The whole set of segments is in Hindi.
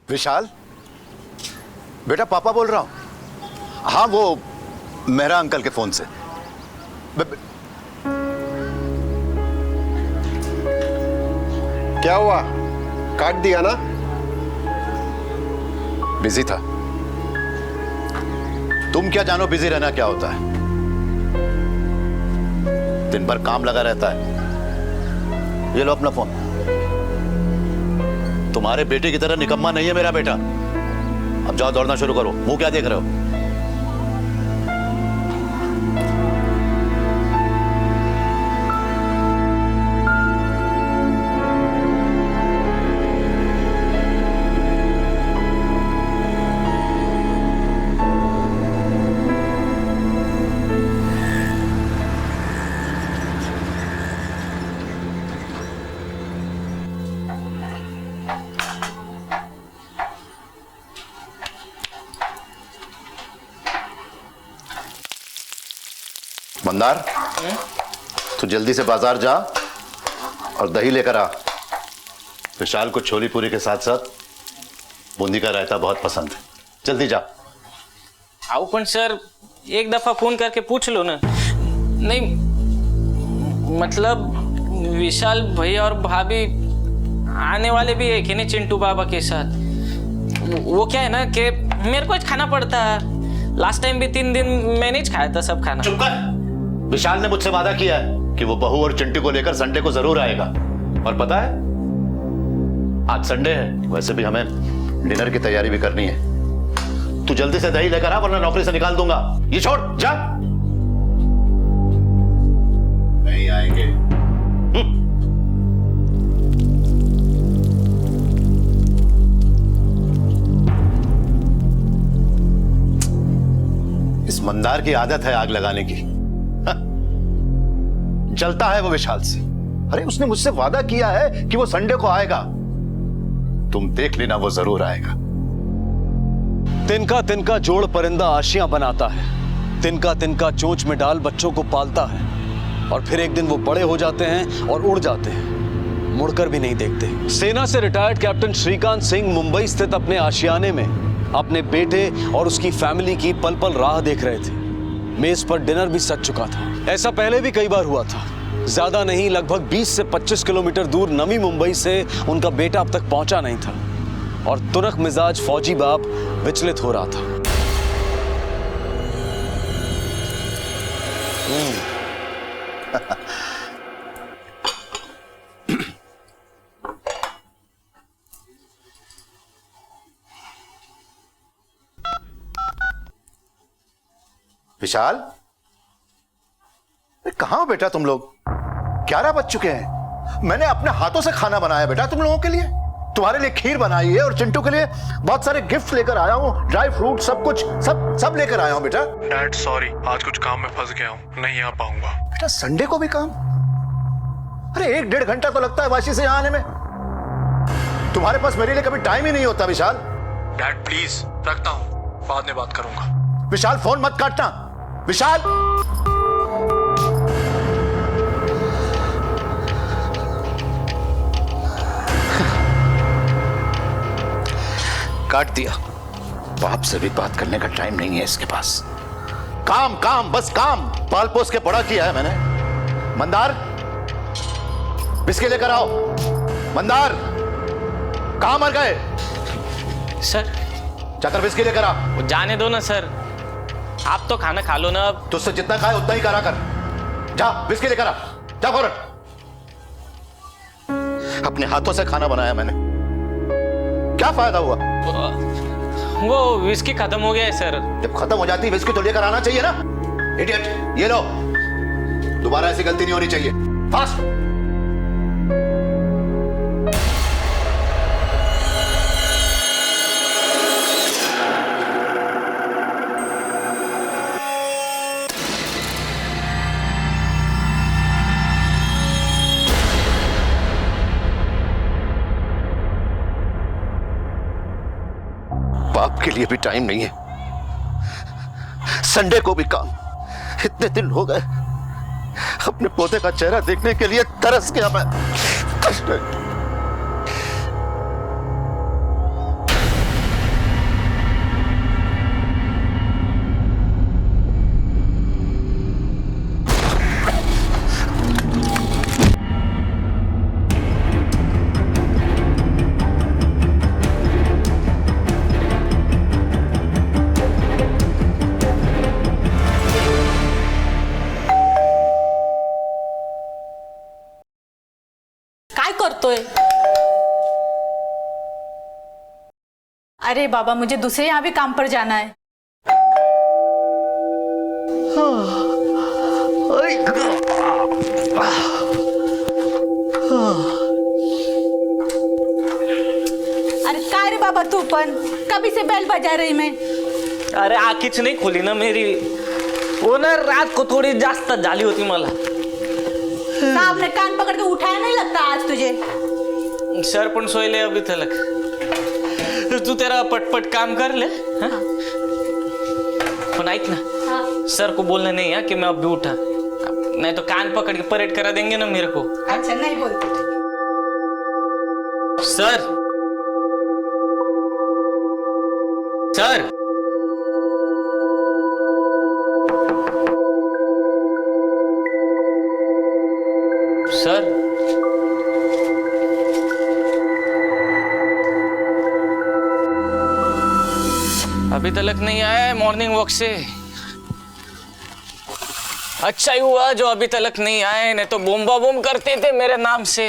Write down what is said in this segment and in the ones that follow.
विशाल, बेटा पापा बोल रहा हूं। हाँ, वो मेहरा अंकल के फोन से। क्या हुआ, काट दिया ना? बिजी था। तुम क्या जानो बिजी रहना क्या होता है। दिन भर काम लगा रहता है। ये लो अपना फोन। तुम्हारे बेटे की तरह निकम्मा नहीं है मेरा बेटा। अब जाओ दौड़ना शुरू करो। मुंह क्या देख रहे हो? मंदार, तू जल्दी से बाजार जा और दही लेकर आ। विशाल को छोली पूरी के साथ साथ बूंदी का रायता बहुत पसंद है। जल्दी जा। आओ पण सर, एक दफा फोन करके पूछ लो ना। नहीं मतलब विशाल भैया और भाभी आने वाले भी है कि नहीं चिंटू बाबा के साथ। वो क्या है ना कि मेरे को आज खाना पड़ता है। लास्ट टाइम भी 3 दिन मैंने ही खाया था सब खाना। चुप कर। विशाल ने मुझसे वादा किया है कि वो बहू और चिंटू को लेकर संडे को जरूर आएगा। और पता है, आज संडे है, वैसे भी हमें डिनर की तैयारी भी करनी है। तू जल्दी से दही लेकर आ वरना नौकरी से निकाल दूंगा। ये छोड़, जा। नहीं आएंगे। इस मंदार की आदत है आग लगाने की। जलता है वो विशाल से। अरे उसने मुझसे वादा किया है कि वो संडे को आएगा। तुम देख लेना, वो जरूर आएगा। तिनका तिनका जोड़ परिंदा आशियां बनाता है। तिनका तिनका चोंच में डाल बच्चों को पालता है। और फिर एक दिन वो बड़े हो जाते हैं और उड़ जाते हैं, मुड़कर भी नहीं देखते। सेना से रिटायर्ड कैप्टन श्रीकांत सिंह मुंबई स्थित अपने आशियाने में अपने बेटे और उसकी फैमिली की पल पल राह देख रहे थे। मेज पर डिनर भी सज चुका था। ऐसा पहले भी कई बार हुआ था। ज्यादा नहीं, लगभग 20 से 25 किलोमीटर दूर नवी मुंबई से उनका बेटा अब तक पहुंचा नहीं था और तुरक मिजाज फौजी बाप विचलित हो रहा था। विशाल, कहां हो बेटा तुम लोग? 11 बज चुके हैं। मैंने अपने हाथों से खाना बनाया बेटा तुम लोगों के लिए। तुम्हारे लिए खीर बनाई है और चिंटू के लिए बहुत सारे गिफ्ट लेकर आया हूँ। ड्राई फ्रूट सब कुछ सब लेकर आया हूँ बेटा। डैड सॉरी, आज कुछ काम में फंस गया हूँ, नहीं आ पाऊंगा। बेटा संडे को भी काम? अरे 1-1.5 घंटा तो लगता है वाशी से यहाँ आने में। तुम्हारे पास मेरे लिए कभी टाइम ही नहीं होता विशाल। डैड प्लीज, रखता हूँ, बाद में बात करूंगा। विशाल फोन मत काटना। विशाल, काट दिया। बाप से भी बात करने का टाइम नहीं है इसके पास। काम काम बस काम। पाल पोस के बड़ा किया है मैंने। मंदार, बिस्किट लेकर आओ। मंदार, कहां मर गए? सर जाकर बिस्किट लेकर आ। वो जाने दो ना सर, आप तो खाना खा लो ना। अब तुझसे जितना खाए उतना ही करा कर। जा बिस्किट लेकर आ, जा फौरन। अपने हाथों से खाना बनाया मैंने, क्या फायदा हुआ? वो विस्की खत्म हो गया है सर। जब खत्म हो जाती विस्की तो लेकर आना चाहिए ना। इडियट, ये लो। दोबारा ऐसी गलती नहीं होनी चाहिए। फास्ट। बाप के लिए भी टाइम नहीं है, संडे को भी काम। इतने दिन हो गए अपने पोते का चेहरा देखने के लिए तरस गया मैं। अरे बाबा, मुझे दूसरे यहाँ भी काम पर जाना है। अरे काय रे बाबा, तू पण कभी से बेल बजा रही मैं। अरे आखीच नाही खोली ना मेरी, वो ना रात को थोड़ी जास्त झाली होती मला। साहब ने कान पकड़ के उठाया नहीं लगता आज तुझे। सर पण सोयले अभी तलक। तू तेरा पटपट काम कर ले, हाँ? पण ऐक ना, सर को बोलना नहीं है कि मैं अब भी उठा, नहीं तो कान पकड़ के परेड करा देंगे ना मेरे को। अच्छा नहीं बोलते। सर सर सर अभी तक नहीं आया है मॉर्निंग वॉक से। अच्छा ही हुआ जो अभी तक नहीं आए, नहीं तो बोम्बा बोम करते थे मेरे नाम से।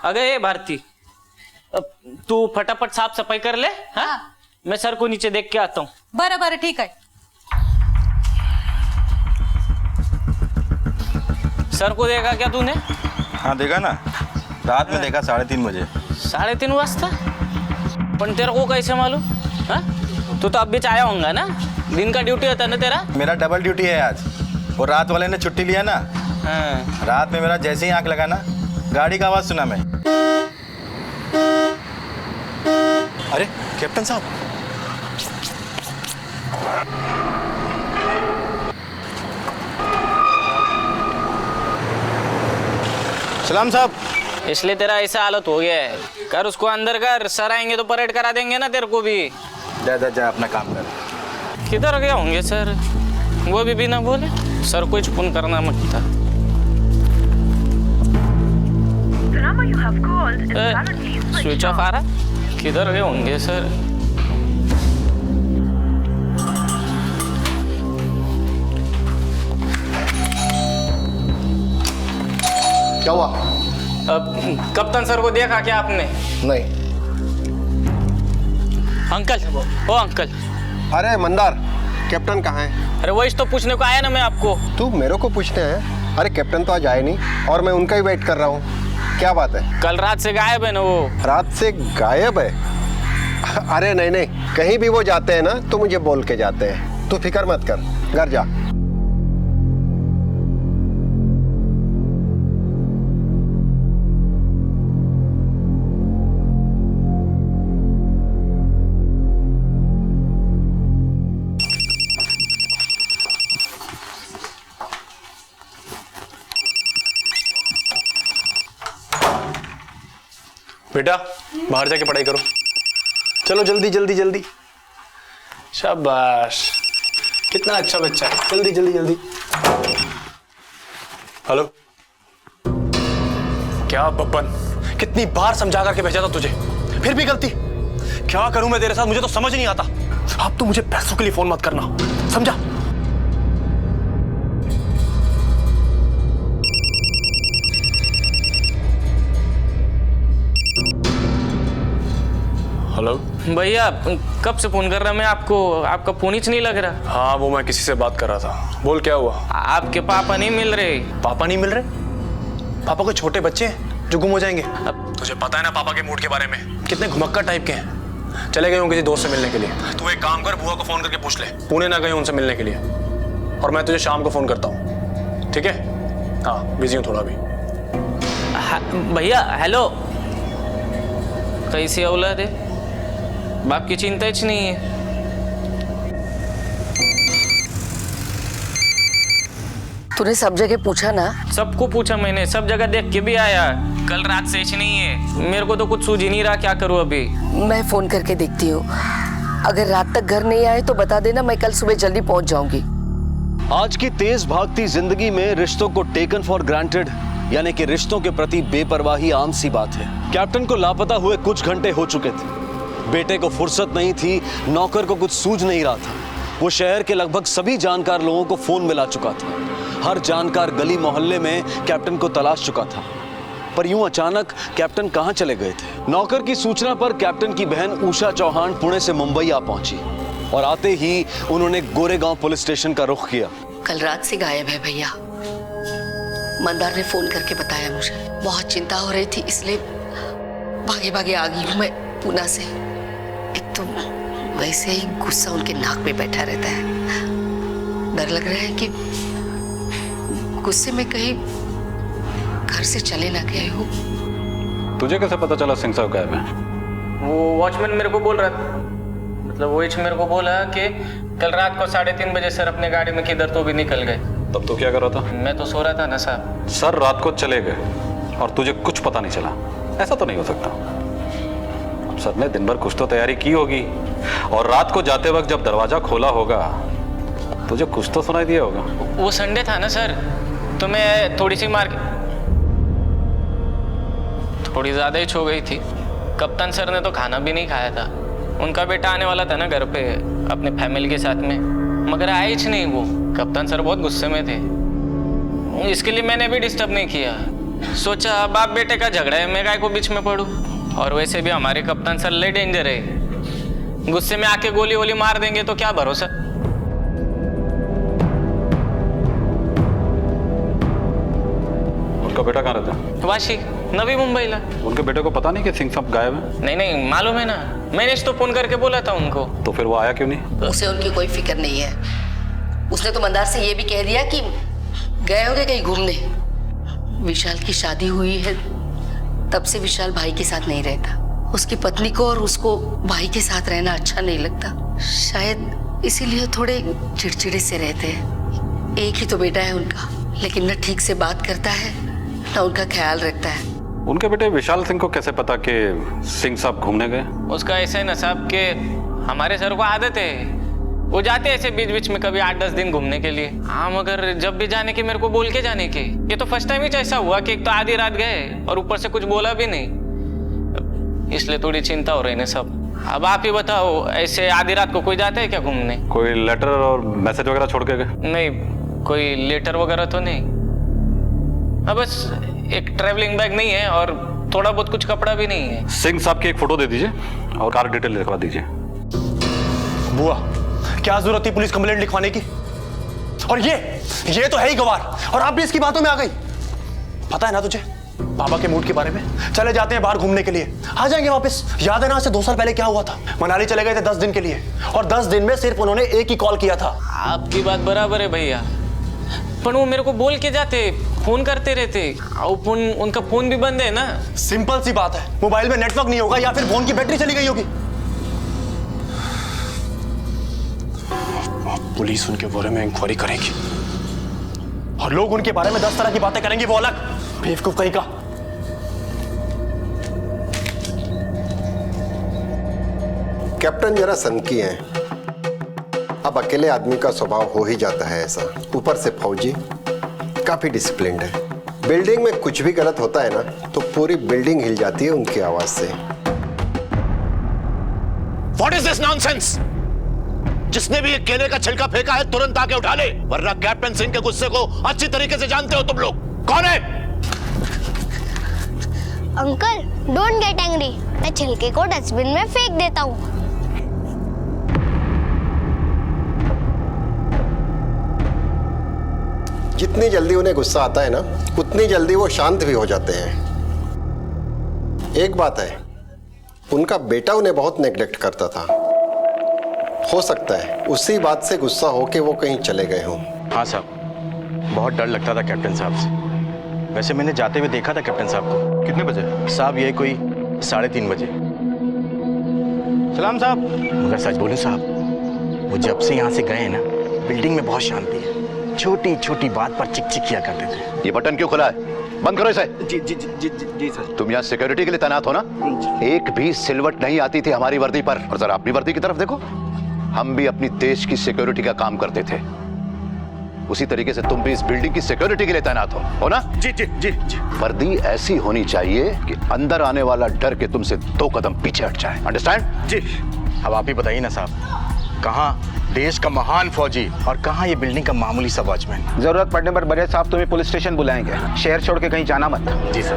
अगर ये भारती, अब तू फटाफट साफ सफाई कर ले, हाँ? मैं सर को नीचे देख के आता हूँ। बरं बरं ठीक है। सर को देखा क्या तूने? हाँ देखा ना, रात में देखा 3:30 बजे। 3:30 वाजता? पण तेरे को कैसे मालूम? हाँ? तू तो अब बीच आया होगा ना, दिन का ड्यूटी होता है ना तेरा। मेरा डबल ड्यूटी है आज, और रात वाले ने छुट्टी लिया ना। हाँ। रात में मेरा जैसे ही आंख लगा ना, गाड़ी का आवाज सुना मैं। अरे कैप्टन साहब, सलाम साहब। इसलिए तेरा ऐसा हालत हो गया है। कर उसको अंदर कर, सर आएंगे तो परेड करा देंगे ना तेरे को भी। जा जा जा अपना काम कर। किधर गए होंगे सर? वो भी बिना बोले सर को फोन करना मत था। स्विच ऑफ आ रहा, किधर गए होंगे सर? क्या हुआ? अब कप्तान सर को देखा क्या आपने? नहीं। अंकल, ओ अंकल। अरे मंदार, कैप्टन कहाँ है? अरे वही तो पूछने को आया ना मैं आपको। तू मेरे को पूछते हैं? अरे कैप्टन तो आज आए नहीं, और मैं उनका ही वेट कर रहा हूँ। क्या बात है? कल रात से गायब है ना वो। रात से गायब है? अरे नहीं नहीं, कहीं भी वो जाते हैं ना तो मुझे बोल के जाते हैं। तू फिक्र मत कर, घर जा। बेटा बाहर जाके पढ़ाई करो, चलो जल्दी जल्दी जल्दी। शाबाश, कितना अच्छा बच्चा है। जल्दी जल्दी जल्दी। हेलो, क्या बब्बन, कितनी बार समझा करके भेजा था तुझे, फिर भी गलती। क्या करूं मैं तेरे साथ, मुझे तो समझ नहीं आता। अब तो मुझे पैसों के लिए फोन मत करना, समझा? हेलो भैया, कब से फोन कर रहा मैं आपको, आपका फोन ही नहीं लग रहा। हाँ, वो मैं किसी से बात कर रहा था। बोल क्या हुआ? आपके पापा नहीं मिल रहे। पापा नहीं मिल रहे? पापा कोई छोटे बच्चे हैं जो गुम हो जाएंगे? अब तुझे पता है ना पापा के मूड के बारे में, कितने घुमक्कड़ टाइप के हैं। चले गए हों किसी दोस्त से मिलने के लिए। तू एक काम कर, बुआ को फोन करके पूछ ले, पुणे ना गए उनसे मिलने के लिए। और मैं तुझे शाम को फोन करता हूँ, ठीक है? हाँ, बिजी हूँ थोड़ा भी। भैया हेलो, कैसी औलाद है, बाप की चिंता ही नहीं है। तूने सब जगह पूछा ना? सबको पूछा मैंने, सब जगह देख के भी आया। कल रात से ही नहीं है, मेरे को तो कुछ सूझ ही नहीं रहा क्या करूं अभी। मैं फोन करके देखती हूँ, अगर रात तक घर नहीं आए तो बता देना, मैं कल सुबह जल्दी पहुंच जाऊंगी। आज की तेज भागती जिंदगी में रिश्तों को टेकन फॉर ग्रांटेड, यानी कि रिश्तों के प्रति बेपरवाही आम सी बात है। कैप्टन को लापता हुए कुछ घंटे हो चुके थे। बेटे को फुर्सत नहीं थी, नौकर को कुछ सूझ नहीं रहा था। वो शहर के लगभग सभी जानकार लोगों को फोन मिला चुका था। हर जानकार गली मोहल्ले में कैप्टन को तलाश चुका था। पर यूं अचानक कैप्टन कहां चले गए थे? नौकर की सूचना पर कैप्टन की बहन उषा चौहान पुणे से मुंबई आ पहुंची और आते ही उन्होंने गोरेगांव पुलिस स्टेशन का रुख किया। कल रात से गायब है भैया। मंदार ने फोन करके बताया मुझे। बहुत चिंता हो रही थी, इसलिए भागे भागे आ गई हूँ मैं पूना से। एक तो वैसे ही गुस्सा उनके नाक में बैठा रहता है। डर लग रहा है कि गुस्से में कहीं घर से चले ना गए हो। तुझे कैसे पता चला सिंह साहब गायब हैं? वो वॉचमैन मेरे को बोल रहा था, मतलब वो मेरे को बोला कि कल रात को 3:30 बजे सर अपने गाड़ी में किधर तो भी निकल गए। तब तो क्या कर रहा था? मैं तो सो रहा था ना साहब। सर रात को चले गए और तुझे कुछ पता नहीं चला, ऐसा तो नहीं हो सकता। अब सर ने दिन भर कुछ तो तैयारी की होगी और रात को जाते वक्त जब दरवाजा खोला होगा तुझे कुछ तो सुनाई दिया होगा। वो संडे था ना सर, तो मैं थोड़ी सी थोड़ी ज्यादा ही छो गई थी। कप्तान सर ने तो खाना भी नहीं खाया था। उनका बेटा आने वाला था ना घर पे अपने फैमिली के साथ में, मगर आए ही नहीं वो। कप्तान सर बहुत गुस्से में थे, इसके लिए मैंने भी डिस्टर्ब नहीं किया। सोचा बाप बेटे का झगड़ा है, मैं गाय को बीच में पड़ूं। और वैसे भी हमारे कप्तान सर ले डेंजर है, गुस्से में आके गोली वोली मार देंगे तो क्या भरोसा। उनका बेटा कहाँ रहता है? वाशी, नवी मुंबईला। उनके बेटे को पता नहीं कि सिंह साहब गायब हैं? नहीं नहीं मालूम है ना, मैंने तो फोन करके बोला था उनको। तो फिर वो आया क्यों नहीं? उसे उनकी कोई फिक्र नहीं है। उसने तो मंदार से ये भी कह दिया कि गए होंगे कहीं घूमने। विशाल की शादी हुई है तब से विशाल भाई के साथ नहीं रहता। उसकी पत्नी को और उसको भाई के साथ रहना अच्छा नहीं लगता, शायद इसीलिए थोड़े चिड़चिड़े से रहते हैं। एक ही तो बेटा है उनका, लेकिन न ठीक से बात करता है न उनका ख्याल रखता है। उनके बेटे विशाल सिंह को कैसे पता कि सिंह साहब घूमने गए? उसका ऐसा है ना साहब के हमारे सर को आदत है, वो जाते ऐसे बीच बीच में कभी 8-10 दिन घूमने के लिए। हाँ मगर जब भी जाने की मेरे को बोल के जाने की। ये तो फर्स्ट टाइम ही ऐसा हुआ कि एक तो आधी रात गए और ऊपर से कुछ बोला भी नहीं, इसलिए थोड़ी चिंता हो रही है सब। अब आप ही बताओ, ऐसे आधी रात को कोई जाता है क्या घूमने? कोई लेटर और मैसेज वगैरह छोड़ के गए? नहीं, कोई लेटर वगैरह तो नहीं। हाँ बस एक ट्रैवलिंग बैग नहीं है और थोड़ा बहुत कुछ कपड़ा भी नहीं है। सिंह साहब की एक फोटो दे दीजिए और कार डिटेल लिखवा दीजिए। बुआ, क्या जरूरत थी पुलिस कंप्लेंट लिखवाने की? और ये तो है ही गवार, और आप भी इसकी बातों में आ गई। पता है ना तुझे पापा के मूड के बारे में? चले जाते हैं बाहर घूमने के लिए, आ जाएंगे वापस। याद है ना से 2 साल पहले क्या हुआ था? मनाली चले गए थे 10 दिन के लिए और 10 दिन में सिर्फ उन्होंने एक ही कॉल किया था। आपकी बात बराबर है भैया, पर वो मेरे को बोल के जाते, फोन करते रहते। और उनका फोन भी बंद है ना। सिंपल सी बात है, मोबाइल में नेटवर्क नहीं होगा या फिर फोन की बैटरी चली गई होगी। पुलिस उनके बारे में इंक्वायरी करेगी और लोग उनके बारे में 10 तरह की बातें करेंगे, वो अलग बेवकूफ कहीं का। कैप्टन जरा सनकी हैं। अब अकेले आदमी का स्वभाव हो ही जाता है ऐसा, ऊपर से फौजी, काफी डिसिप्लिन्ड है। बिल्डिंग में कुछ भी गलत होता है ना तो पूरी बिल्डिंग हिल जाती है उनकी आवाज से। What is this nonsense? जिसने भी ये केले का छिलका फेंका है तुरंत आके उठा ले, वरना कैप्टन सिंह के गुस्से को अच्छी तरीके से जानते हो तुम लोग। कौन है? अंकल डोंट गेट एंग्री, मैं छिलके को डस्टबिन में फेंक देता हूँ। जितनी जल्दी उन्हें गुस्सा आता है ना उतनी जल्दी वो शांत भी हो जाते हैं। एक बात है, उनका बेटा उन्हें बहुत नेग्लेक्ट करता था। हो सकता है उसी बात से गुस्सा होके वो कहीं चले गए हों। हाँ साहब, बहुत डर लगता था कैप्टन साहब से। वैसे मैंने जाते हुए देखा था कैप्टन साहब को। कितने बजे? साहब ये कोई 3:30 बजे। सलाम साहब। मगर सच बोलूं साहब, वो जब से यहाँ से गए हैं ना, बिल्डिंग में बहुत शांति है। छोटी छोटी बात पर चिक चिक किया करते थे। ये बटन क्यों खुला है? बंद करो इसे। जी जी जी जी जी सर। तुम यहाँ सिक्योरिटी के लिए तैनात हो ना? एक भी सिलवट नहीं आती थी हमारी वर्दी पर। और जरा अपनी वर्दी की तरफ देखो, हम भी अपनी देश की सिक्योरिटी का काम करते थे। उसी तरीके से तुम भी इस बिल्डिंग की सिक्योरिटी के लिए तैनात हो ना? जी जी जी जी। वर्दी ऐसी होनी चाहिए कि अंदर आने वाला डर के तुमसे 2 कदम पीछे हट जाए। अंडरस्टैंड? जी। अब आप ही बताइए ना साहब, कहाँ देश का महान फौजी और कहाँ ये बिल्डिंग का मामूली सा वॉचमैन? जरूरत पड़ने पर बड़े साहब तुम्हें पुलिस स्टेशन बुलाएंगे। शहर छोड़ के कहीं जाना मत। जी sir.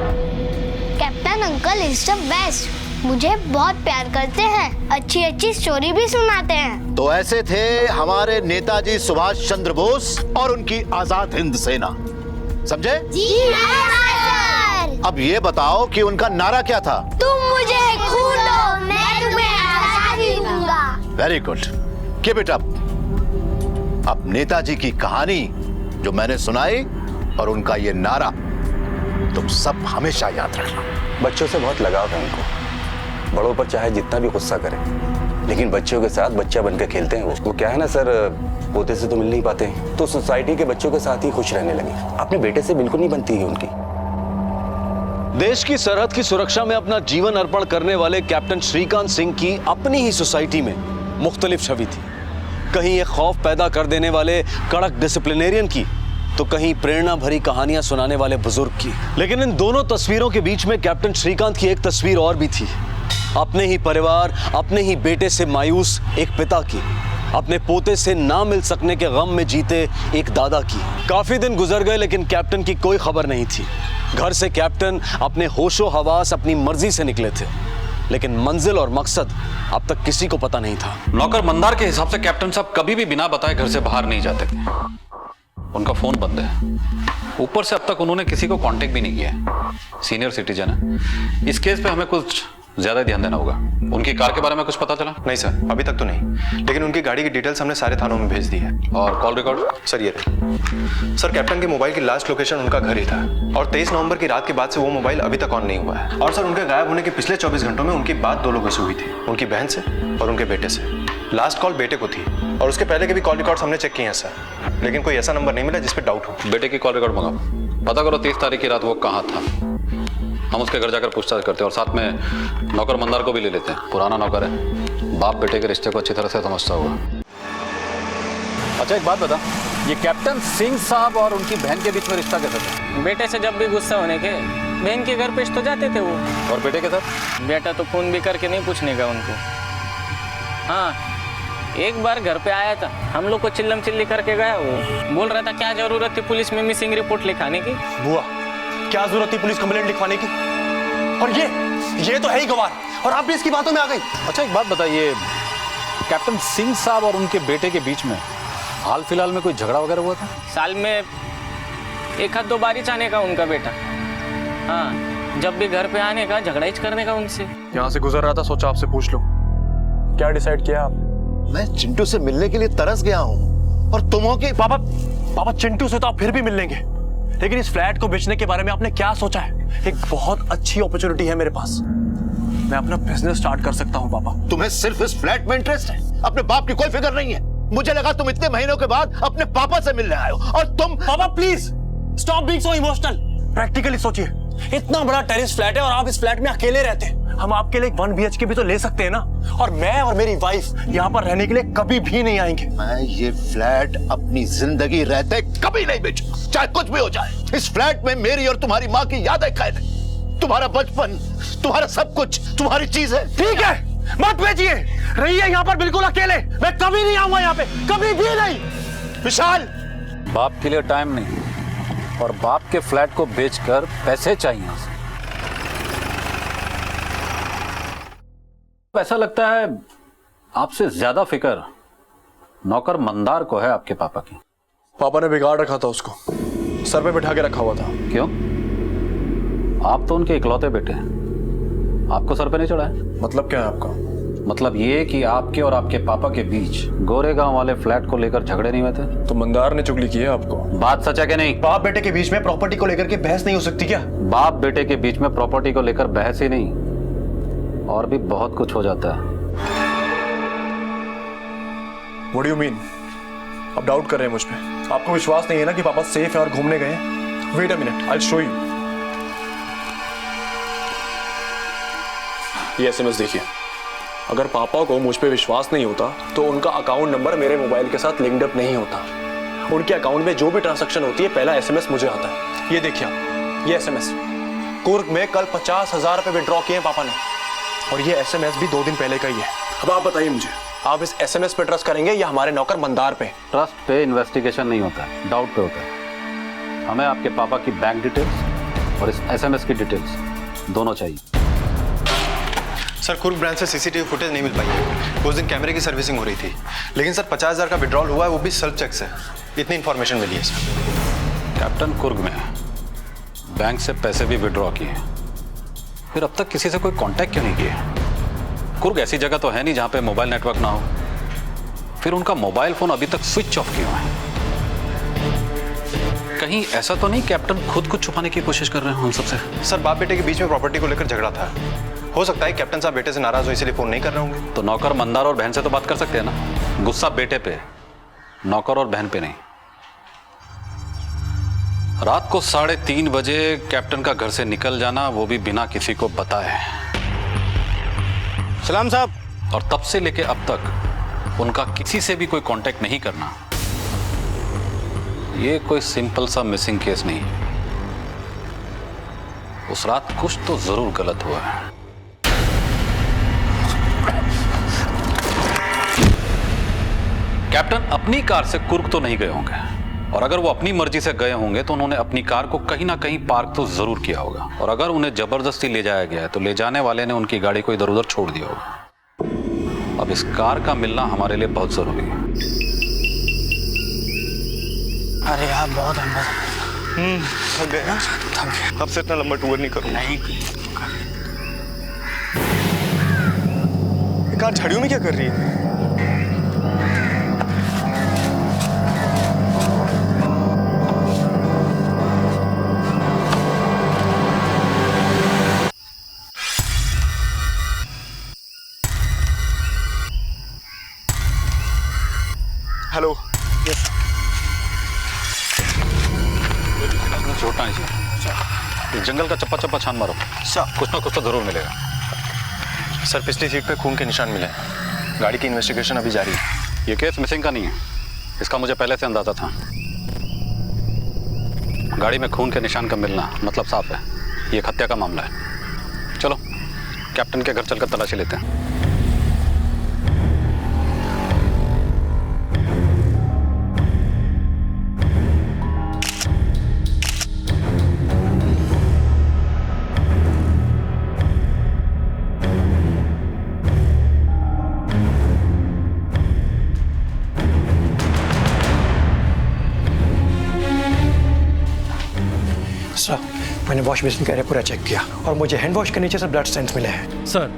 Srikanth uncle is the best. मुझे बहुत प्यार करते हैं, अच्छी अच्छी स्टोरी भी सुनाते हैं। तो ऐसे थे हमारे नेताजी सुभाष चंद्र बोस और उनकी आजाद हिंद सेना, समझे? जी सर। अब ये बताओ कि उनका नारा क्या था? तुम मुझे खून दो, मैं तुम्हें आजादी दूंगा। Very good, keep it up. अब नेताजी की कहानी जो मैंने सुनाई और उनका ये नारा तुम सब हमेशा याद रखना। बच्चों से बहुत लगाव है उनको, बड़ों पर चाहे जितना भी गुस्सा करें, लेकिन बच्चों के साथ बच्चा बनकर खेलते हैं। वो क्या है ना सर, पोते से तो मिल नहीं पाते, तो सोसाइटी के बच्चों के साथ ही खुश रहने लगे। अपने बेटे से बिल्कुल नहीं बनती है उनकी। देश की सरहद की सुरक्षा में अपना जीवन अर्पण करने वाले कैप्टन श्रीकांत सिंह की अपनी ही सोसाइटी में मुख्तलिफ छवि थी। कहीं एक खौफ पैदा कर देने वाले कड़क डिसिप्लिनेरियन की, तो कहीं प्रेरणा भरी कहानियां सुनाने वाले बुजुर्ग की। लेकिन इन दोनों तस्वीरों के बीच में कैप्टन श्रीकांत की एक तस्वीर और भी थी, अपने ही परिवार, अपने ही बेटे से मायूस एक पिता की, अपने पोते से ना मिल सकने के गम में जीते एक दादा की। काफी दिन गुजर गए लेकिन कैप्टन की कोई खबर नहीं थी। घर से कैप्टन अपने होशो हवास अपनी मर्जी से निकले थे, लेकिन मंजिल और मकसद अब तक किसी को पता नहीं था। नौकर मंदार के हिसाब से कैप्टन साहब कभी भी बिना बताए घर से बाहर नहीं जाते थे। उनका फोन बंद है, ऊपर से अब तक उन्होंने किसी को कांटेक्ट भी नहीं किया। सीनियर सिटीजन है, इस केस पे हमें कुछ ज्यादा ध्यान देना होगा। उनकी कार के बारे में कुछ पता चला? नहीं सर, अभी तक तो नहीं, लेकिन उनकी गाड़ी की डिटेल्स हमने सारे थानों में भेज दी है। और कॉल रिकॉर्ड? सर ये रहे। सर कैप्टन के मोबाइल की लास्ट लोकेशन उनका घर ही था, और 23 नवंबर की रात के बाद से वो मोबाइल अभी तक ऑन नहीं हुआ है। और सर उनके गायब होने के पिछले 24 घंटों में उनकी बात 2 लोगों से हुई थी, उनकी बहन से और उनके बेटे से। लास्ट कॉल बेटे को थी, और उसके पहले के भी कॉल रिकॉर्ड्स हमने चेक किए हैं सर, लेकिन कोई ऐसा नंबर नहीं मिला जिस पे डाउट हो। बेटे की कॉल रिकॉर्ड मंगाओ, पता करो 30 तारीख की रात वो कहाँ था। हम उसके घर जाकर पूछताछ करते हैं और साथ में नौकर मंदार को भी ले लेते हैं। पुराना नौकर है, बाप बेटे के रिश्ते को अच्छी तरह से समझता होगा। अच्छा एक बात बता, ये कैप्टन सिंह साहब और उनकी बहन के बीच में रिश्ता कैसा था? बेटे से जब भी गुस्सा होने के बहन के घर पेश तो जाते थे वो। और बेटे के साथ? बेटा तो फोन भी करके नहीं पूछने का उनको। हाँ, एक बार घर पे आया था, हम लोग को चिल्लम चिल्ली करके गया। वो बोल रहा था क्या जरूरत थी पुलिस में मिसिंग रिपोर्ट लिखाने की। बुआ, क्या जरूरत थी पुलिस कंप्लेंट लिखवाने की? और ये तो है ही गवार, और आप भी इसकी बातों में आ गई। अच्छा एक बात बताइए, कैप्टन सिंह साहब और उनके बेटे के बीच में हाल फिलहाल में कोई झगड़ा वगैरह हुआ था? साल में 1-2 बार ही आने का उनका बेटा। हाँ, जब भी घर पे आने का झगड़ा ही करने का उनसे। यहाँ से गुजर रहा था, सोचा आपसे पूछ लो, क्या डिसाइड किया आप? मैं चिंटू से मिलने के लिए तरस गया हूँ, और तुम हो कि पापा चिंटू से तो आप फिर भी मिल लेंगे, लेकिन इस फ्लैट को बेचने के बारे में आपने क्या सोचा है? एक बहुत अच्छी अपॉर्चुनिटी है मेरे पास, मैं अपना बिजनेस स्टार्ट कर सकता हूँ पापा। तुम्हें सिर्फ इस फ्लैट में इंटरेस्ट है, अपने बाप की कोई फिक्र नहीं है। मुझे लगा तुम इतने महीनों के बाद अपने पापा से मिलने आए हो, और तुम। पापा please stop being so emotional. Practically सोचिए, इतना बड़ा टेरेस फ्लैट है और आप इस फ्लैट में अकेले रहते हैं। हम आपके लिए 1 BHK भी तो ले सकते हैं ना, और मैं और मेरी वाइफ यहाँ पर रहने के लिए कभी भी नहीं आएंगे। मैं ये फ्लैट अपनी जिंदगी रहते कभी नहीं बेचूं, चाहे कुछ भी हो जाए। इस फ्लैट में मेरी और तुम्हारी माँ की यादें कैद है, तुम्हारा बचपन, तुम्हारा सब कुछ, तुम्हारी चीज है। ठीक है, मत बेचिए, रहिए यहाँ पर बिल्कुल अकेले। मैं कभी नहीं आऊंगा यहाँ पे, कभी भी नहीं। विशाल, बाप के लिए टाइम नहीं, और बाप के फ्लैट को बेचकर पैसे चाहिए उसे। ऐसा लगता है आपसे ज्यादा फिक्र नौकर मंदार को है आपके पापा की। पापा ने बिगाड़ रखा था उसको, सर पे बिठा के रखा हुआ था। क्यों? आप तो उनके इकलौते बेटे हैं, आपको सर पे नहीं चढ़ा है? मतलब क्या है आपका? मतलब ये कि आपके और आपके पापा के बीच गोरेगांव वाले फ्लैट को लेकर झगड़े नहीं हुए थे? तो मंदार ने चुगली की है आपको? बात सच है कि नहीं? बाप बेटे के बीच में प्रॉपर्टी को लेकर के बहस नहीं हो सकती क्या? बाप बेटे के बीच में प्रॉपर्टी को लेकर बहस ही नहीं, और भी बहुत कुछ हो जाता है। What do you mean? आप डाउट कर रहे हैं मुझ पे? आपको विश्वास नहीं है ना कि पापा सेफ है और घूमने गए हैं? Wait a minute, I'll show you. ये SMS देखिए। अगर पापा को मुझ पे विश्वास नहीं होता तो उनका अकाउंट नंबर मेरे मोबाइल के साथ लिंक्ड अप नहीं होता। उनके अकाउंट में जो भी ट्रांजैक्शन होती है पहला SMS मुझे आता है। ये देखिए आप, ये SMS कुर्ग में कल 50,000 रुपए विड्रॉ किए हैं पापा ने, और ये SMS भी 2 दिन पहले का ही है। अब आप बताइए मुझे, आप इस SMS पे ट्रस्ट करेंगे या हमारे नौकर मंदार पे? ट्रस्ट पे इन्वेस्टिगेशन नहीं होता है, डाउट पे होता है। हमें आपके पापा की बैंक डिटेल्स और इस SMS की डिटेल्स दोनों चाहिए। सर कुर्ग ब्रांच से सीसीटीवी फुटेज नहीं मिल पाई है। उस दिन कैमरे की सर्विसिंग हो रही थी, लेकिन सर 50,000 का विड्रॉल हुआ है, वो भी सेल्फ चेक से। इतनी इन्फॉर्मेशन मिली है सर। कैप्टन कुर्ग में है, बैंक से पैसे भी विड्रॉ किए, फिर अब तक किसी से कोई कांटेक्ट क्यों नहीं किए? कुर्ग ऐसी जगह तो है नहीं जहां पे मोबाइल नेटवर्क ना हो, फिर उनका मोबाइल फोन अभी तक स्विच ऑफ क्यों है? कहीं ऐसा तो नहीं कैप्टन खुद कुछ छुपाने की कोशिश कर रहे हैं हम सबसे? सर बाप बेटे के बीच में प्रॉपर्टी को लेकर झगड़ा था, हो सकता है कैप्टन साहब बेटे से नाराज हो इसलिए फोन नहीं कर रहे होंगे। तो नौकर मंदार और बहन से तो बात कर सकते हैं ना, गुस्सा बेटे पे, नौकर और बहन पे नहीं। रात को 3:30 बजे कैप्टन का घर से निकल जाना, वो भी बिना किसी को बताए। सलाम साहब। और तब से लेके अब तक उनका किसी से भी कोई कांटेक्ट नहीं करना, ये कोई सिंपल सा मिसिंग केस नहीं। उस रात कुछ तो जरूर गलत हुआ है। कैप्टन अपनी कार से कुर्ग तो नहीं गए होंगे, और अगर वो अपनी मर्जी से गए होंगे तो उन्होंने अपनी कार को कहीं ना कहीं पार्क तो जरूर किया होगा, और अगर उन्हें जबरदस्ती ले जाया गया है तो ले जाने वाले ने उनकी गाड़ी को इधर उधर छोड़ दिया होगा। अब इस कार का मिलना हमारे लिए बहुत जरूरी है। अरे यार बहुत अंदर थक गए ना? थक गए। अब से इतना लंबा टूर नहीं करूँ। नहीं। कार झाड़ियों में क्या कर रही है? हेलो। छोड़ना नहीं चाहिए। इस जंगल का चप्पा चप्पा छान मारो, कुछ ना कुछ तो जरूर मिलेगा। सर पिछली सीट पे खून के निशान मिले हैं, गाड़ी की इन्वेस्टिगेशन अभी जारी है। ये केस मिसिंग का नहीं है, इसका मुझे पहले से अंदाजा था। गाड़ी में खून के निशान का मिलना मतलब साफ है, ये एक हत्या का मामला है। चलो कैप्टन के घर चलकर तलाशी लेते हैं। सर मैंने वॉश बेसिन का एरिया पूरा चेक किया और मुझे हैंड वॉश के नीचे से ब्लड स्टेन्स मिले हैं। सर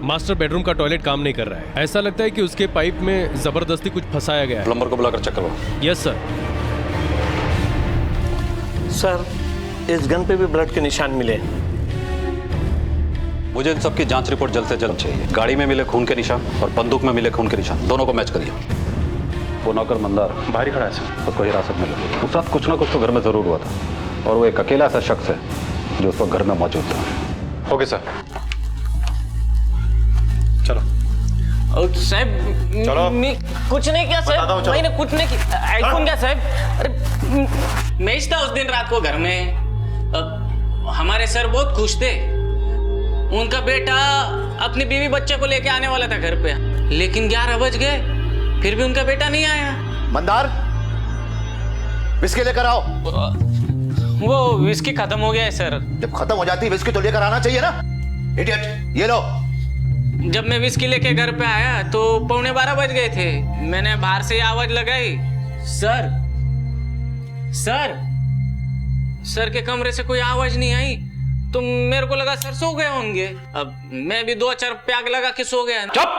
मास्टर बेडरूम का टॉयलेट काम नहीं कर रहा है, ऐसा लगता है कि उसके पाइप में जबरदस्ती कुछ फंसाया गया है। प्लम्बर को बुलाकर चेक करो। Yes sir. सर इस गन पे भी ब्लड के निशान मिले। मुझे इन सबकी जांच रिपोर्ट जल्द से जल्द चाहिए। गाड़ी में मिले खून के निशान और बंदूक में मिले खून के निशान, दोनों को मैच करिए। वो नौकर मंदार बाहर ही खड़ा है सर, उसको हिरासत में लो। उस रात कुछ ना कुछ तो घर में जरूर हुआ था, और वो एक अकेला ऐसा शख्स है जो उस वक्त घर में मौजूद था। ओके सर, चलो। साहब चलो। कुछ नहीं किया बताता हूँ, साहब, चलो। मैंने कुछ नहीं किया। आईफोन क्या साहब? अरे मैं था उस दिन रात को घर में। हमारे सर बहुत खुश थे, उनका बेटा अपनी बीवी बच्चे को लेके आने वाला था घर पे, लेकिन 11 बज गए फिर भी उनका बेटा नहीं आया। मंदार विस्की लेकर आओ। वो विस्की खत्म हो गया है सर। जब खत्म हो जाती विस्की तो लेकर आना चाहिए ना, इडियट। ये लो। जब मैं विस्की लेके घर पे आया तो 11:15 बज गए थे। मैंने बाहर से आवाज लगाई, सर सर सर के कमरे से कोई आवाज नहीं आई, तो मेरे को लगा सर सो गए होंगे। अब मैं भी 2-4 पैग लगा के सो गया। चुप!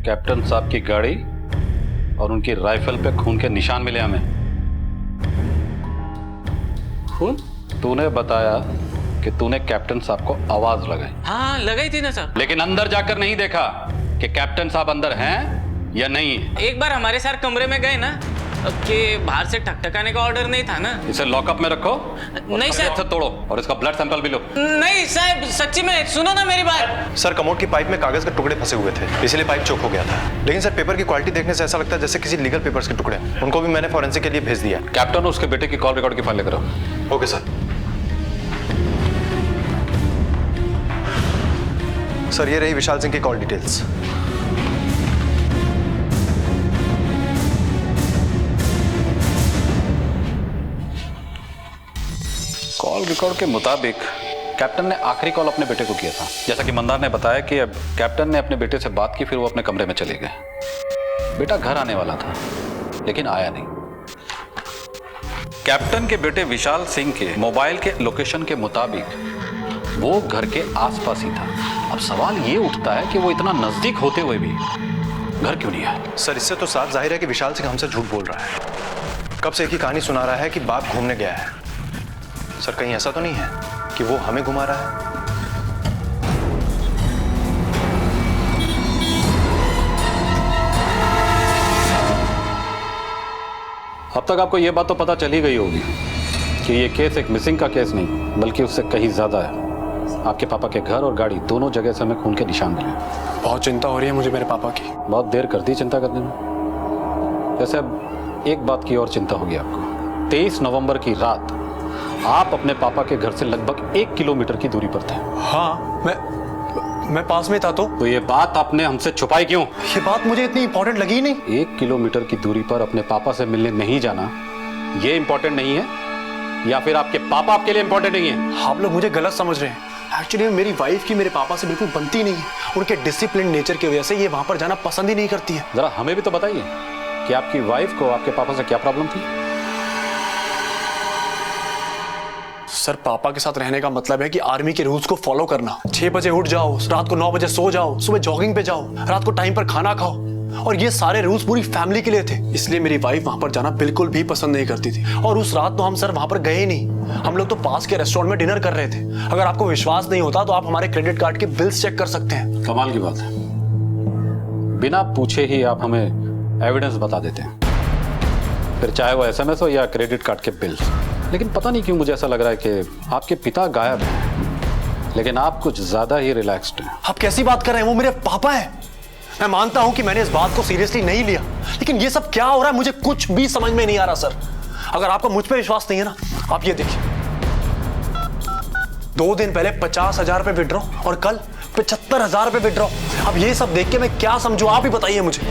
कैप्टन साहब की गाड़ी और उनकी राइफल पे खून के निशान मिले हमें। खून? तूने बताया कि तूने कैप्टन साहब को आवाज लगाई। हाँ लगाई थी ना सर, लेकिन अंदर जाकर नहीं देखा कि कैप्टन साहब अंदर हैं या नहीं। एक बार हमारे सर कमरे में गए ना कि बाहर से ठकठकाने का ऑर्डर नहीं था ना। इसे लॉकअप में रखो। नहीं सर। से तोड़ो और इसका ब्लड सैंपल भी लो। नहीं साहब सच्ची में, सुनो ना मेरी बात। सर कमोड की पाइप में कागज के टुकड़े फंसे हुए थे, इसलिए पाइप चोक हो गया था। लेकिन सर पेपर की क्वालिटी देखने से ऐसा लगता है जैसे किसी लीगल पेपर्स के टुकड़े। उनको भी मैंने फॉरेंसिक के लिए भेज दिया। कैप्टन उसके बेटे की कॉल रिकॉर्ड की फाइल लेकर आओ। Okay sir. सर ये रही विशाल सिंह की कॉल डिटेल्स। कॉल रिकॉर्ड के मुताबिक कैप्टन ने आखिरी कॉल अपने बेटे को किया था। जैसा कि मंदार ने बताया कि अब कैप्टन ने अपने बेटे से बात की, फिर वो अपने कमरे में चले गए। बेटा घर आने वाला था लेकिन आया नहीं। कैप्टन के बेटे विशाल सिंह के मोबाइल के लोकेशन के मुताबिक वो घर के आसपास ही था। अब सवाल ये उठता है कि वो इतना नजदीक होते हुए भी घर क्यों नहीं आया? सर इससे तो साफ जाहिर है कि विशाल सिंह हमसे झूठ बोल रहा है। कब से एक ही कहानी सुना रहा है कि बाप घूमने गया है। सर कहीं ऐसा तो नहीं है कि वो हमें घुमा रहा है? अब तक आपको यह बात तो पता चल ही गई होगी कि ये केस एक मिसिंग का केस नहीं बल्कि उससे कहीं ज्यादा है। आपके पापा के घर और गाड़ी दोनों जगह से हमें खून के निशान मिले। बहुत चिंता हो रही है मुझे मेरे पापा की। बहुत देर कर दी चिंता करने में। वैसे अब एक बात की और चिंता होगी आपको। 23 नवंबर की रात आप अपने पापा के घर से लगभग 1 किलोमीटर की दूरी पर थे। हाँ मैं पास में था। तो ये बात आपने हमसे छुपाई क्यों? ये बात मुझे इतनी इंपॉर्टेंट लगी ही नहीं। 1 किलोमीटर की दूरी पर अपने पापा से मिलने नहीं जाना ये इंपॉर्टेंट नहीं है या फिर आपके पापा आपके लिए इंपॉर्टेंट नहीं है? आप लोग मुझे गलत समझ रहे हैं। एक्चुअली मेरी वाइफ की मेरे पापा से बिल्कुल बनती नहीं है। उनके डिसिप्लिन नेचर की वजह से ये वहां पर जाना पसंद ही नहीं करती है। जरा हमें भी तो बताइए कि आपकी वाइफ को आपके पापा से क्या प्रॉब्लम थी? सर पापा के साथ रहने का मतलब है कि आर्मी के रूल्स को फॉलो करना। 6 बजे उठ जाओ, रात को 9 बजे सो जाओ, सुबह जॉगिंग पे जाओ, रात को टाइम पर खाना खाओ। और ये सारे रूल्स पूरी फैमिली के लिए थे। इसलिए मेरी वाइफ वहां पर जाना बिल्कुल भी पसंद नहीं करती थी। और उस रात तो हम सर वहां पर गए ही नहीं। हम लोग तो पास के रेस्टोरेंट में डिनर कर रहे थे। अगर आपको विश्वास नहीं होता तो आप हमारे क्रेडिट कार्ड के बिल्स चेक कर सकते हैं। कमाल की बात है, बिना पूछे ही आप हमें एविडेंस बता देते हैं, फिर चाहे वो SMS हो या क्रेडिट कार्ड के बिल्स। लेकिन पता नहीं क्यों मुझे ऐसा लग रहा है कि आपके पिता गायब हैं लेकिन आप कुछ ज्यादा ही रिलैक्स्ड हैं। आप कैसी बात कर रहे हैं? वो मेरे पापा हैं। मैं मानता हूं कि मैंने इस बात को सीरियसली नहीं लिया, लेकिन ये सब क्या हो रहा है मुझे कुछ भी समझ में नहीं आ रहा। सर अगर आपका मुझ पे विश्वास नहीं है ना, आप ये देखिए, 2 दिन पहले 50,000 रुपए विड्रॉ और कल 75,000 रुपए विड्रॉ। अब ये सब देख के मैं क्या समझू, आप ही बताइए मुझे।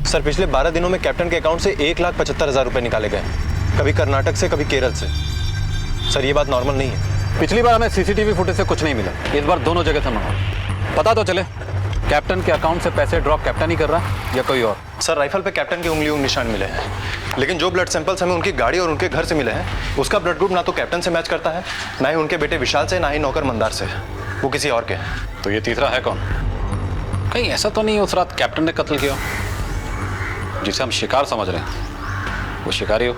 सर पिछले 12 दिनों में कैप्टन के अकाउंट से 1,75,000 रुपए निकाले गए, कभी कर्नाटक से कभी केरल से। सर ये बात नॉर्मल नहीं है। पिछली बार हमें CCTV फुटेज से कुछ नहीं मिला, इस बार दोनों जगह से मंगाओ, पता तो चले कैप्टन के अकाउंट से पैसे ड्रॉप कैप्टन ही कर रहा है या कोई और। सर राइफल पे कैप्टन के उंगलियों निशान मिले हैं, लेकिन जो ब्लड सैंपल्स हमें उनकी गाड़ी और उनके घर से मिले हैं उसका ब्लड ग्रुप ना तो कैप्टन से मैच करता है, ना ही उनके बेटे विशाल से, ना ही नौकर मंदार से। वो किसी और के हैं। तो ये तीसरा है कौन? कहीं ऐसा तो नहीं उस रात कैप्टन ने कत्ल किया जिसे हम शिकार समझ रहे हैं, वो शिकारी हो?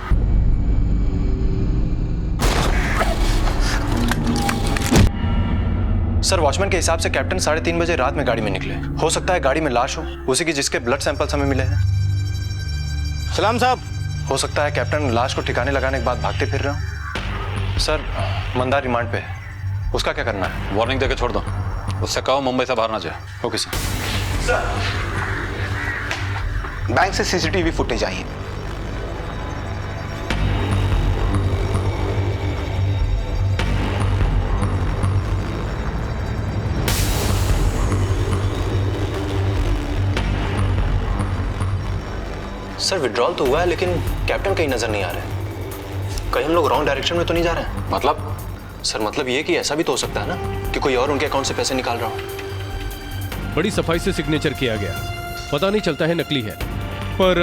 सर वॉचमैन के हिसाब से कैप्टन 3:30 बजे रात में गाड़ी में निकले। हो सकता है गाड़ी में लाश हो, उसी की जिसके ब्लड सैंपल्स हमें मिले हैं। सलाम साहब। हो सकता है कैप्टन लाश को ठिकाने लगाने के बाद भागते फिर रहे हो। सर मंदार रिमांड पे है, उसका क्या करना है? वार्निंग देके छोड़ दो, उससे कहो मुंबई से बाहर ना जाए। Okay sir. बैंक से CCTV फुटेज आई है। सर विड्रॉल तो हुआ है लेकिन कैप्टन कहीं नजर नहीं आ रहे। कहीं हम लोग रॉन्ग डायरेक्शन में तो नहीं जा रहे हैं? मतलब? सर मतलब ये कि ऐसा भी तो हो सकता है ना कि कोई और उनके अकाउंट से पैसे निकाल रहा हो। बड़ी सफाई से सिग्नेचर किया गया, पता नहीं चलता है नकली है। पर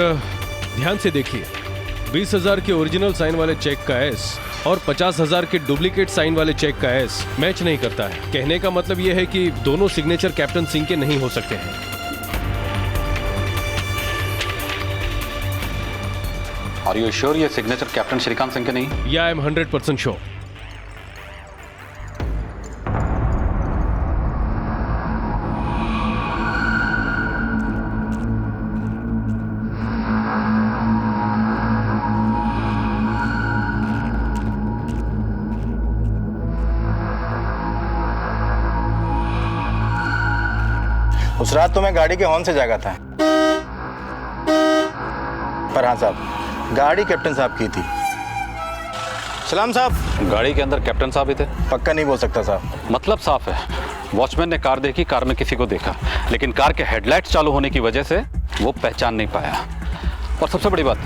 ध्यान से देखिए, 20,000 के ओरिजिनल साइन वाले चेक का S और 50,000 के डुप्लीकेट साइन वाले चेक का S मैच नहीं करता है। कहने का मतलब यह है कि दोनों सिग्नेचर कैप्टन सिंह के नहीं हो सकते हैं। आर यू श्योर ये सिग्नेचर कैप्टन श्रीकांत सिंह के नहीं? या आई एम 100% श्योर। उस रात तो मैं गाड़ी के हॉर्न से जागा था, पर हाँ साहब गाड़ी कैप्टन साहब की थी। सलाम साहब। गाड़ी के अंदर कैप्टन साहब ही थे? पक्का नहीं बोल सकता साहब। मतलब साफ है, वॉचमैन ने कार देखी, कार में किसी को देखा, लेकिन कार के हेडलाइट्स चालू होने की वजह से वो पहचान नहीं पाया। और सबसे बड़ी बात,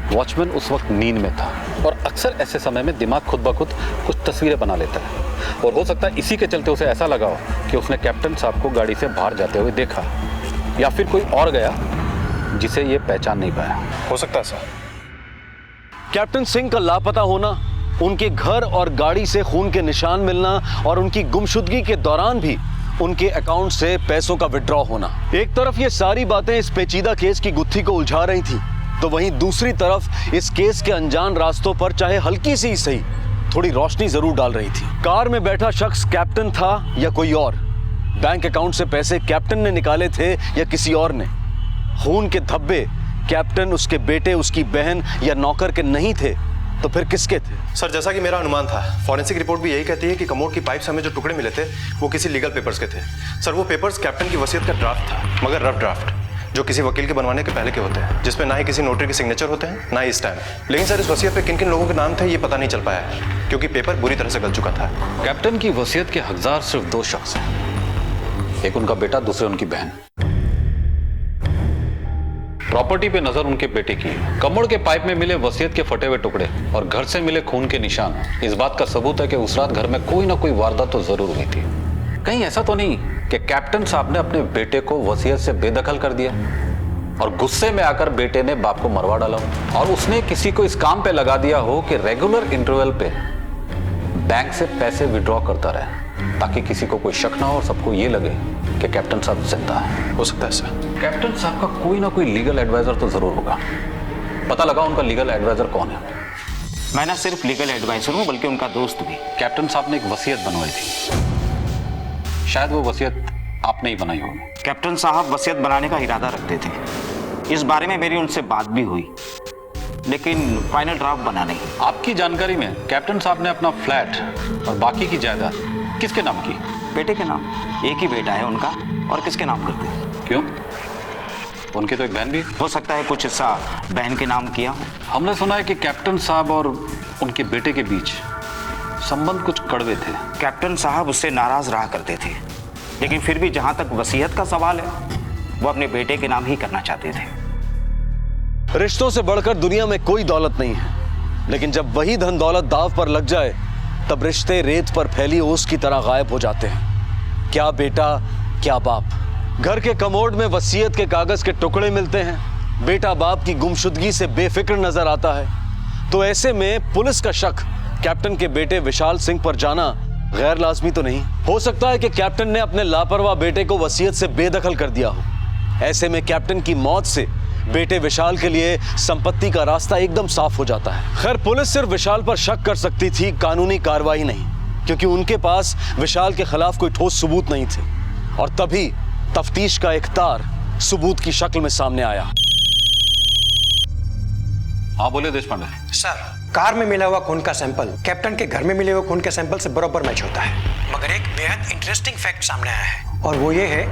वॉचमैन उस वक्त नींद में था और अक्सर ऐसे समय में दिमाग खुद ब खुद कुछ तस्वीरें बना लेता है, और हो सकता है इसी के चलते उसे ऐसा लगा हो कि उसने कैप्टन साहब को गाड़ी से बाहर जाते हुए देखा, या फिर कोई और गया जिसे ये पहचान नहीं पाया। हो सकता है सर। कैप्टन सिंह का लापता होना, उनके घर और गाड़ी से खून के निशान मिलना और उनकी गुमशुदगी के दौरान भी उनके अकाउंट से पैसों का विड्रॉ होना। एक तरफ ये सारी बातें इस पेचीदा केस की गुत्थी को उलझा रही थी, तो वहीं दूसरी तरफ इस केस के अनजान रास्तों पर चाहे हल्की सी ही सही थोड़ी रोशनी जरूर डाल रही थी। कार में बैठा शख्स कैप्टन था या कोई और? बैंक अकाउंट से पैसे कैप्टन ने निकाले थे या किसी और ने? खून के धब्बे कैप्टन, उसके बेटे, उसकी बहन या नौकर के नहीं थे तो फिर किसके थे? सर, जैसा कि मेरा अनुमान था, फॉरेंसिक रिपोर्ट भी यही कहती है कि कमोड की पाइप से हमें जो टुकड़े मिले थे वो किसी लीगल पेपर्स के थे। सर, वो पेपर्स कैप्टन की वसीयत का ड्राफ्ट था, मगर रफ ड्राफ्ट, जो किसी वकील के बनवाने के पहले के होते हैं, जिसमें ना ही किसी नोटरी के सिग्नेचर होते हैं ना ही स्टैम्प। लेकिन सर, इस वसीयत पे किन किन लोगों के नाम थे ये पता नहीं चल पाया है, क्योंकि पेपर बुरी तरह से गल चुका था। कैप्टन की वसीयत के हकदार सिर्फ 2 शख्स हैं, एक उनका बेटा, दूसरे उनकी बहन। प्रॉपर्टी पे नजर उनके बेटे की। कमोड के पाइप में मिले वसीयत के फटे हुए टुकड़े और घर से मिले खून के निशान इस बात का सबूत है कि उस रात घर में कोई ना कोई वारदात तो जरूर हुई थी। कहीं ऐसा तो नहीं कि कैप्टन साहब ने अपने बेटे को वसीयत से बेदखल कर दिया और गुस्से में आकर बेटे ने बाप को मरवा डाला हो, और उसने किसी को इस काम पे लगा दिया हो कि रेगुलर इंटरवल पे बैंक से पैसे विड्रॉ करता रहे, ताकि किसी को कोई शक ना हो और सबको ये लगे कि कैप्टन साहब जिंदा है। हो सकता है सर। कैप्टन साहब का कोई ना कोई लीगल एडवाइजर तो जरूर होगा। पता लगा उनका लीगल एडवाइजर कौन है? मैं ना सिर्फ लीगल एडवाइजर हूँ, बल्कि उनका दोस्त भी। कैप्टन साहब ने एक वसीयत बनवाई थी, शायद वो वसीयत आपने ही बनाई होगी। कैप्टन साहब वसीयत बनाने का इरादा रखते थे। इस बारे में मेरी उनसे बात भी हुई, लेकिन फाइनल ड्राफ्ट बना नहीं। आपकी जानकारी में कैप्टन साहब ने अपना फ्लैट और बाकी की जायदाद किसके नाम की? बेटे के नाम। एक ही बेटा है उनका, और किसके नाम करते हैं? क्यों? उनकी तो एक बहन भी हो सकता है कुछ हिस्सा बहन के नाम किया। हमने सुना है कि कैप्टन साहब और उनके बेटे के बीच संबंध कुछ कड़वे थे। कैप्टन साहब उससे नाराज रहा करते थे, लेकिन फिर भी जहां तक वसीयत का सवाल है, वो अपने बेटे के नाम ही करना चाहते थे। रिश्तों से बढ़कर दुनिया में कोई दौलत नहीं है, लेकिन जब वही धन दौलत दाव पर लग जाए तब रिश्ते रेत पर फैली ओस की तरह गायब हो जाते हैं। क्या बेटा, क्या बाप। घर के कमोड में वसीयत के कागज के टुकड़े मिलते हैं, बेटा बाप की गुमशुदगी से बेफिक्र नजर आता है, तो ऐसे में पुलिस का शक कैप्टन के बेटे विशाल सिंह पर जाना गैर लाजमी तो नहीं? हो सकता है कि कैप्टन ने अपने लापरवाह बेटे को वसीयत से बेदखल कर दिया हो। ऐसे में कैप्टन की मौत से बेटे विशाल के लिए संपत्ति का रास्ता एकदम साफ हो जाता है। खैर, पुलिस सिर्फ विशाल पर शक कर सकती थी, कानूनी कार्रवाई नहीं, क्योंकि उनके पास विशाल के खिलाफ कोई ठोस सबूत नहीं थे। और तभी तफ्तीश का एक तार सबूत की शक्ल में सामने आया। हाँ, बोले देशपांडे। सर, कार में मिला हुआ खून का सैंपल कैप्टन के घर में मिले हुए खून के सैंपल से बराबर मैच होता है, मगर एक बेहद इंटरेस्टिंग फैक्ट सामने आया है, और वो ये है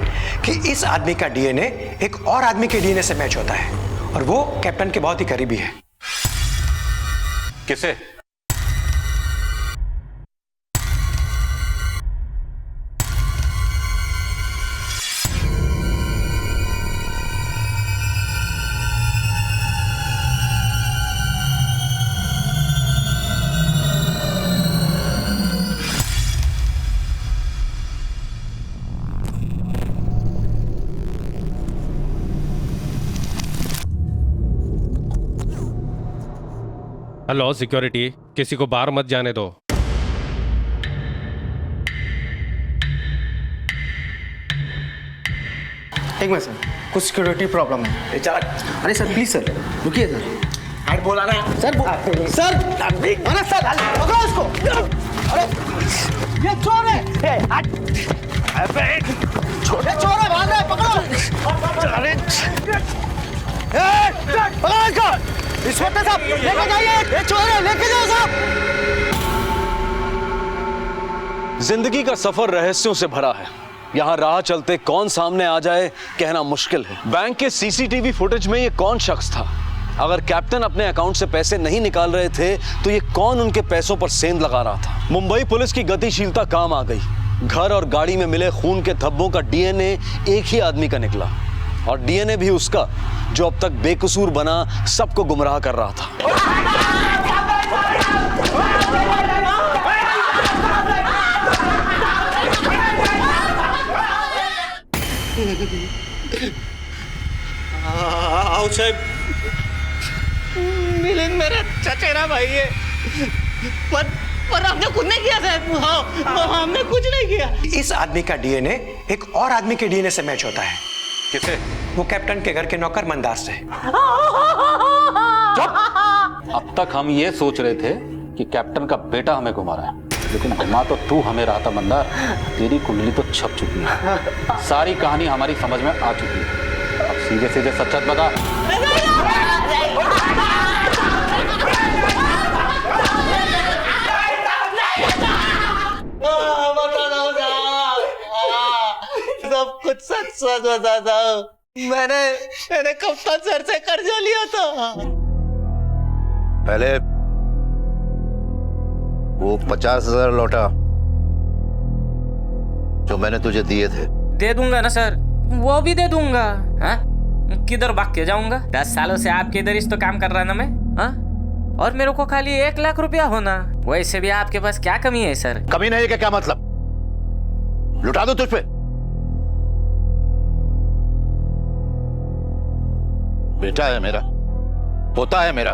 कि इस आदमी का डीएनए एक और आदमी के डीएनए से मैच होता है, और वो कैप्टन के बहुत ही करीबी है। किसे? हेलो सिक्योरिटी, किसी को बाहर मत जाने दो। एक मिनट सर, कुछ सिक्योरिटी प्रॉब्लम है। अरे सर प्लीज सर, रुकिए सर। अरे बोला ना सर, सर अरे सर पकड़ो उसको। अरे ये चोर है। अरे छोटे चोर है, भाग रहा है, पकड़ो। अरे पकड़ो इसको। इंस्पेक्टर साहब लेके जाइए, ये चोर है, लेके जाओ साहब। जिंदगी का सफर रहस्यों से भरा है। यहाँ राह चलते कौन सामने आ जाए कहना मुश्किल है। बैंक के सीसीटीवी फुटेज में ये कौन शख्स था? अगर कैप्टन अपने अकाउंट से पैसे नहीं निकाल रहे थे तो ये कौन उनके पैसों पर सेंध लगा रहा था? मुंबई पुलिस की गतिशीलता काम आ गई। घर और गाड़ी में मिले खून के धब्बों का डीएनए एक ही आदमी का निकला। और डीएनए भी उसका, जो अब तक बेकसूर बना सबको गुमराह कर रहा था। आओ साहब, मिलिंद मेरा चचेरा भाई है, पर हमने कुछ नहीं किया साहब। हाँ, हमने कुछ नहीं किया। इस आदमी का डीएनए एक और आदमी के डीएनए से मैच होता है। किसे? वो कैप्टन के घर के नौकर मंदार से। अब तक हम ये सोच रहे थे कि कैप्टन का बेटा हमें घुमा रहा है, लेकिन घुमा तो तू हमें रहा था मंदार। तेरी कुंडली तो छप चुकी है, सारी कहानी हमारी समझ में आ चुकी है। अब सीधे सीधे सच बता। सब कुछ सच सच बताता हूँ। मैंने कप्तान सर से कर्जा लिया था। पहले वो 50,000 लौटा जो मैंने तुझे दिए थे। दे दूंगा ना सर, वो भी दे दूंगा। हाँ? किधर भाग के जाऊंगा? 10 सालों से आपके इधर इस तो काम कर रहा ना मैं। हाँ? और मेरे को खाली 1 लाख रुपया होना। वैसे भी आपके पास क्या कमी है सर? कमी नहीं है क्या मतलब? लुटा दो तुझ पे? बेटा है मेरा, पोता है मेरा।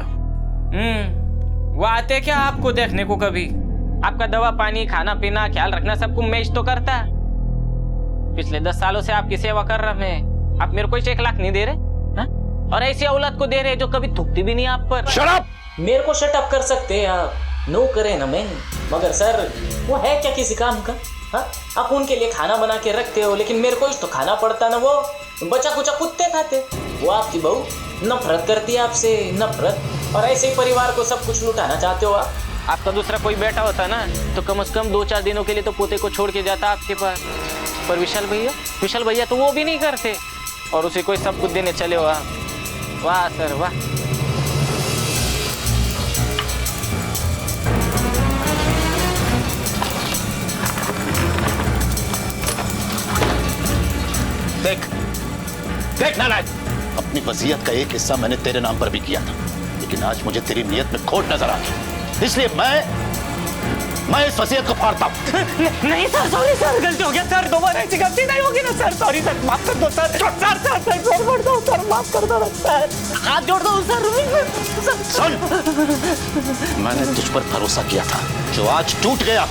वो आते क्या आपको देखने को कभी? आपका दवा पानी खाना पीना ख्याल रखना सबको मैं तो करता। पिछले 10 सालों से आपकी सेवा कर रहा मैं। आप मेरे को 1 लाख नहीं दे रहे हा? और ऐसी औलाद को दे रहे जो कभी थूकती भी नहीं आप पर। Shut up! मेरे को शट अप कर सकते हैं आप, नो करे ना मैं, मगर सर वो है क्या किसी काम का? हा? आप उनके लिए खाना बना के रखते हो, लेकिन मेरे को तो खाना पड़ता ना। वो बचा कुचा कुत्ते खाते। वो आपकी बहू नफरत करती है आपसे, नफरत। और ऐसे ही परिवार को सब कुछ लुटाना चाहते हो आप। आपका दूसरा कोई बेटा होता ना तो कम से कम 2-4 दिनों के लिए तो पोते को छोड़ के जाता आपके पास। पर विशाल भैया तो वो भी नहीं करते, और उसे कोई सब कुछ देने चले हो आप। वाह सर वाह। देख नालायक, अपनी वसीयत का एक हिस्सा मैंने तेरे नाम पर भी किया था, लेकिन आज मुझे तेरी नीयत में खोट नजर आ गई, इसलिए मैं इस वसीयत को फाड़ता हूं। नहीं सर, सॉरी सर, गलती हो गया सर। दोबारा ऐसी गलती नहीं होगी ना सर। सॉरी सर, माफ कर दो सर। सर माफ कर दो सर, हाथ जोड़ दो सर। सुन, मैंने तुझ पर भरोसा किया था जो आज टूट गया।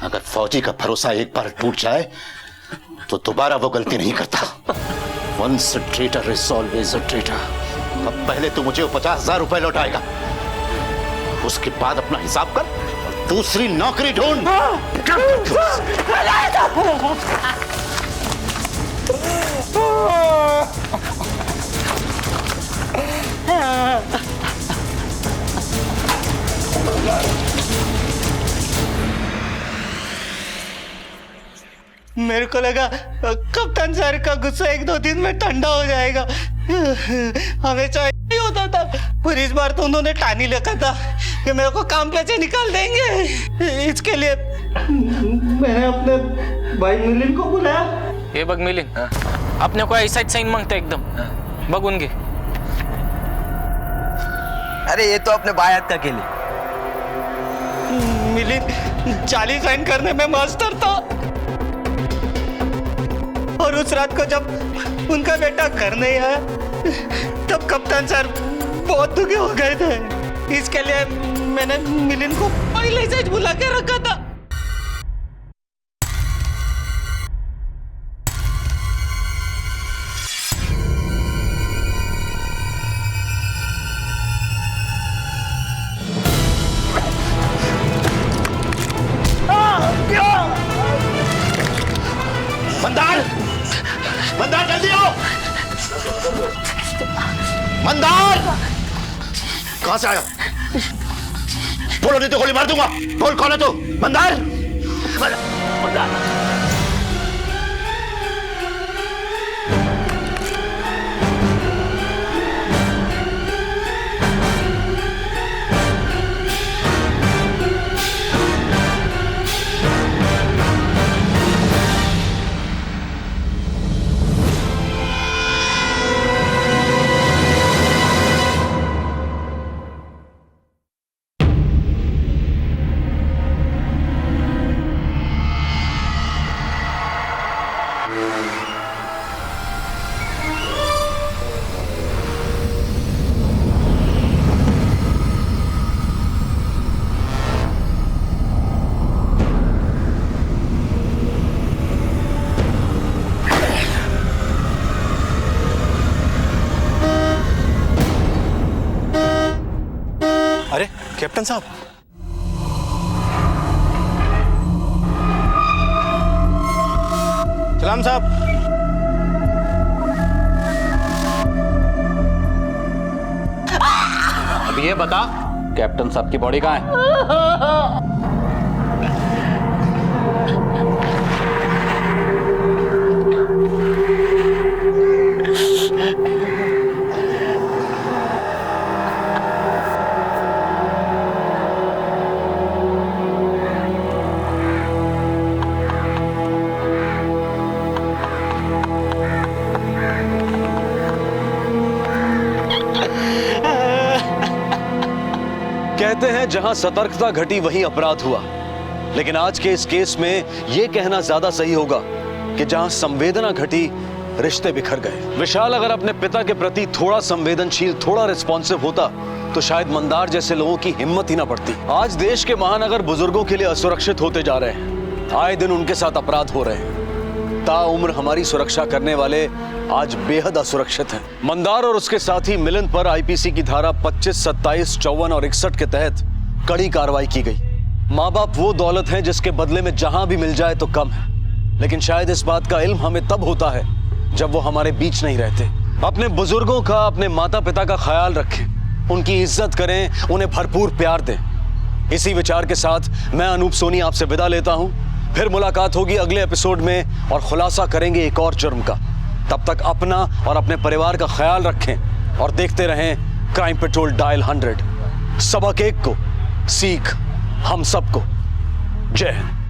अगर फौजी का भरोसा एक बार टूट जाए तो दोबारा वो गलती नहीं करता। Once a traitor is always a traitor। अब पहले तू मुझे 50,000 रुपए लौटाएगा, उसके बाद अपना हिसाब कर और दूसरी नौकरी ढूंढ। मेरे को लगा कप्तान सर का गुस्सा 1-2 दिन में ठंडा हो जाएगा, हमेशा नहीं होता था। पर इस बार तो उन्होंने ठानी रखा था कि मेरे को काम पे से निकाल देंगे। इसके लिए मैंने अपने भाई मिलिंद को बुलाया। ये बग मिलिंद, अपने को ऐसा साइन मांगता एकदम बगुनगे। अरे ये तो अपने बायत का के लिए। मिलिंद 40 साइन करने में मास्टर था, और उस रात को जब उनका बेटा घर नहीं आया तब कप्तान सर बहुत दुखी हो गए थे। इसके लिए मैंने मिलिंद को पहले से बुला के रखा था। मंदार जल्दी आओ। मंदार कहां से आया? बोलो नहीं तो गोली मार दूंगा। बोल कौन है तू? मंदार। मंदार अरे कैप्टन साहब, सलाम साहब। अब ये बता, कैप्टन साहब की बॉडी कहाँ है? कहते हैं जहां सतर्कता घटी वहीं अपराध हुआ, लेकिन आज के इस केस में यह कहना ज्यादा सही होगा कि जहां संवेदना घटी रिश्ते बिखर गए। विशाल अगर अपने पिता के प्रति थोड़ा संवेदनशील, थोड़ा रिस्पॉन्सिव होता तो शायद मंदार जैसे लोगों की हिम्मत ही ना पड़ती। आज देश के महानगर बुजुर्गों के लिए असुरक्षित होते जा रहे हैं, आए दिन उनके साथ अपराध हो रहे हैं। ताउम्र हमारी सुरक्षा करने वाले आज बेहद असुरक्षित हैं। मंदार और उसके साथी मिलिंद पर आईपीसी की धारा 25, 27, 54 और 61 के तहत कड़ी कार्रवाई की गई। माँ बाप वो दौलत है जिसके बदले में जहां भी मिल जाए तो कम है, लेकिन शायद इस बात का इल्म हमें तब होता है जब वो हमारे बीच नहीं रहते। अपने बुजुर्गों का, अपने माता पिता का ख्याल रखें, उनकी इज्जत करें, उन्हें भरपूर प्यार दें। इसी विचार के साथ मैं अनूप सोनी आपसे विदा लेता हूं। फिर मुलाकात होगी अगले एपिसोड में और खुलासा करेंगे एक और जुर्म का। तब तक अपना और अपने परिवार का ख्याल रखें और देखते रहें क्राइम पेट्रोल डायल 100। सबक एक को, सीख हम सबको। जय हिंद।